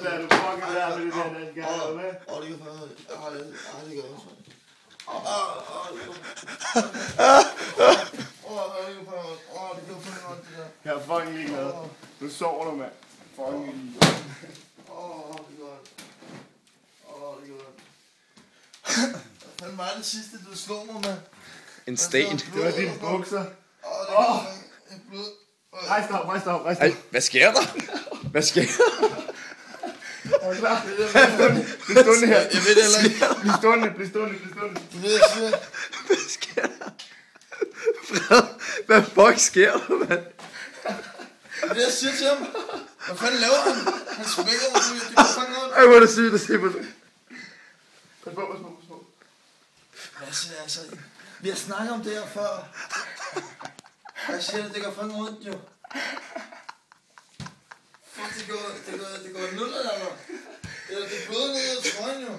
der, du fucking lærer med det der, den gang, eller hvad? Det kan fandme... det gør også. Jeg er fucking ikke glad. Du sover du, mand. Fucking ikke. Det er godt. Hvad fanden var det sidste, du slog mig med? En sten. Det var dine bukser. Det er blod. Rejs dig op. Ej, hvad sker der? Hvad sker der? Er du klar? Bliv stående her. Jeg ved det heller ikke. Bliv stående. Du ved, jeg siger. Hvad sker der? Fred, hvad fuck sker der, mand? Det jeg siger til ham. Hvad fanden laver han? Han smækker mig. Det kan fange noget. Ej, hvor er det sygt at se på det. Pas på. Hvad siger altså? Vi har snakket om det her før. Jeg siger, det går fandme ondt, jo. Fuck, det går nuller, eller? Det bløder ned i trøjen, jo.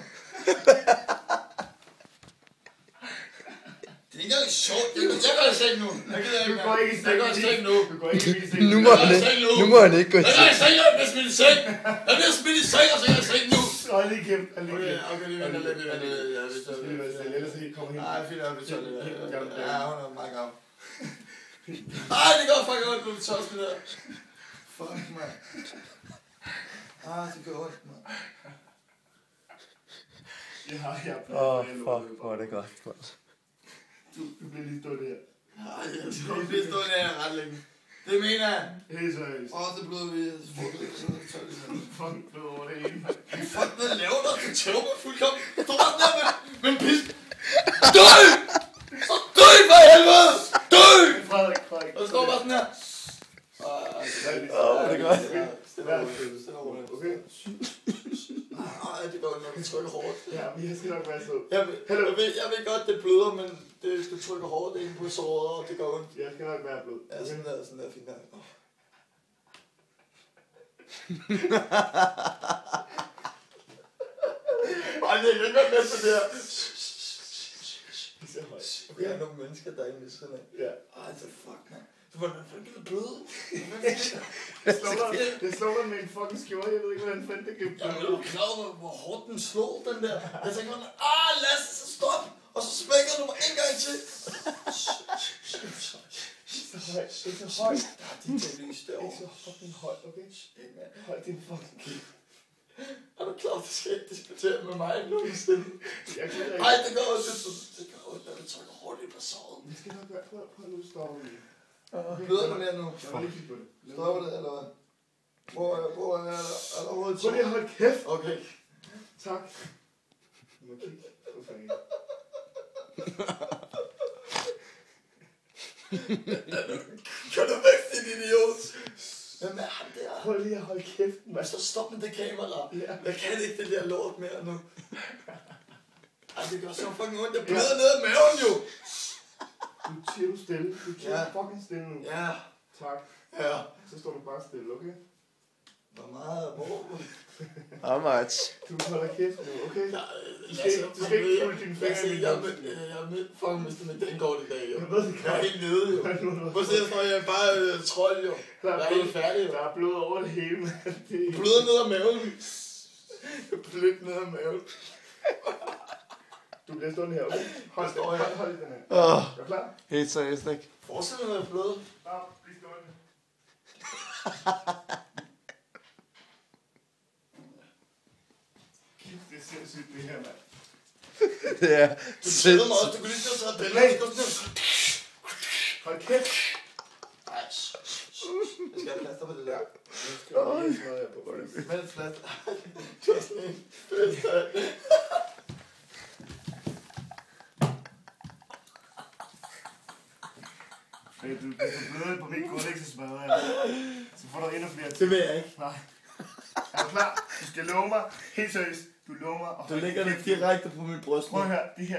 Det er ikke engang sjovt. Jeg går i seng nu. Du går ikke i seng. Jeg går i seng nu. Nu må han ikke gå i Jeg går i seng, jeg bliver smidt i seng. Jeg bliver smidt i seng, og så er jeg i seng nu. Hold lige kæft. Okay, lige venter lidt. Ellers kommer helt. Nej, fint, jeg bliver tør lidt. Ja, hun er meget gammel. Ej, det går fucking ondt, du er tørs det der. Fuck, man. Det går ondt, man. Fuck, hvor er det godt. Du bliver lige stået her. Jeg bliver stående her ret længe. Det mener jeg. Helt seriøst. Det blod vi. Fucking blod over det hele. Fuck, hvad laver du? Du tæver mig fuldkommen. Stå bare der med en pis. Dø! Så dø for helvede! Dø! Frederik. Og så står bare sådan her. Det er godt. Stille og roligt. Okay. Det går, når du trykker hårdt. Ja, vi skal nok være sød. Jeg ved godt, det bløder, men du trykker hårdt ind på såret, og det går ondt. Jeg skal nok være blød. Ja, sådan der, fint der. Ej, det er ikke godt med til det her. Okay, der er nogle mennesker, der er inde ved siden af. Ja. Ej, så fuck, man. Hvordan fanden kan du bløde? Det slår dig med en fucking skjorte. Jeg ved ikke, hvordan fanden det kan bløde. Jeg er jo klar over, hvor hårdt den slog, den der. Jeg tænkte mig, Lasse, så stop! Og så smækker du mig en gang til. Det er så højt. Det er lys derovre. Det er så fucking højt, okay? Hold din fucking kæft. Er du klar, du skal ikke diskutere med mig nogensinde? Ej, det går ondt. Det går ondt, når du trykker hårdt i på såret. Vi skal nok være på at nu stopper vi. Bløder du mere nu? Jeg var lige kigge på det. Stopper det, eller hvad? Hvor er der overhovedet Prøv lige at holde kæft. Okay. Tak. Du må kigge. Okay. Kan du væk, din idiot? Hvem er ham der? Prøv lige at holde kæft, mand. Så stop med det kamera. Ja. Jeg kan ikke det der lort mere nu. Ej, det gør så fucking ondt. Jeg bløder ned ad maven, jo. Du siger stille. Du siger fucking stille nu. Ja. Tak. Ja. Så står du bare stille, okay? Hvor meget hvor? How much? Du holder kæft nu, okay? Du skal ikke pulle dine fingre i min Jeg er med fucking mistet med den kort i dag, jo. Jeg ved det Jeg er helt nede, jo. Prøv at se, jeg står jeg bare trold, jo. Jeg er helt færdig, jo. Der er blod over det hele, mand. Bløder ned ad maven. Jeg bløder ned ad maven. Du bliver stående her, okay? Hold den her. Er du klar? Helt seriøst, ikke? Forestil dig, at jeg bløder. Ja, bliv stående. Det er sindssygt, det her, mand. Det er Du tæder mig også. Du kunne lige så tage billeder. Hold kæft. Ej, jeg skal have plaster på det der. Mens plaster. Du er sådan en fødselsdag. Du får bløde på min Codex smadret. Så får du endnu flere. Det vil jeg ikke. Nej. Er du klar? Du skal love mig. Helt seriøst. Du lover mig. Du lægger det direkte på min bryst. Prøv at høre. Det her.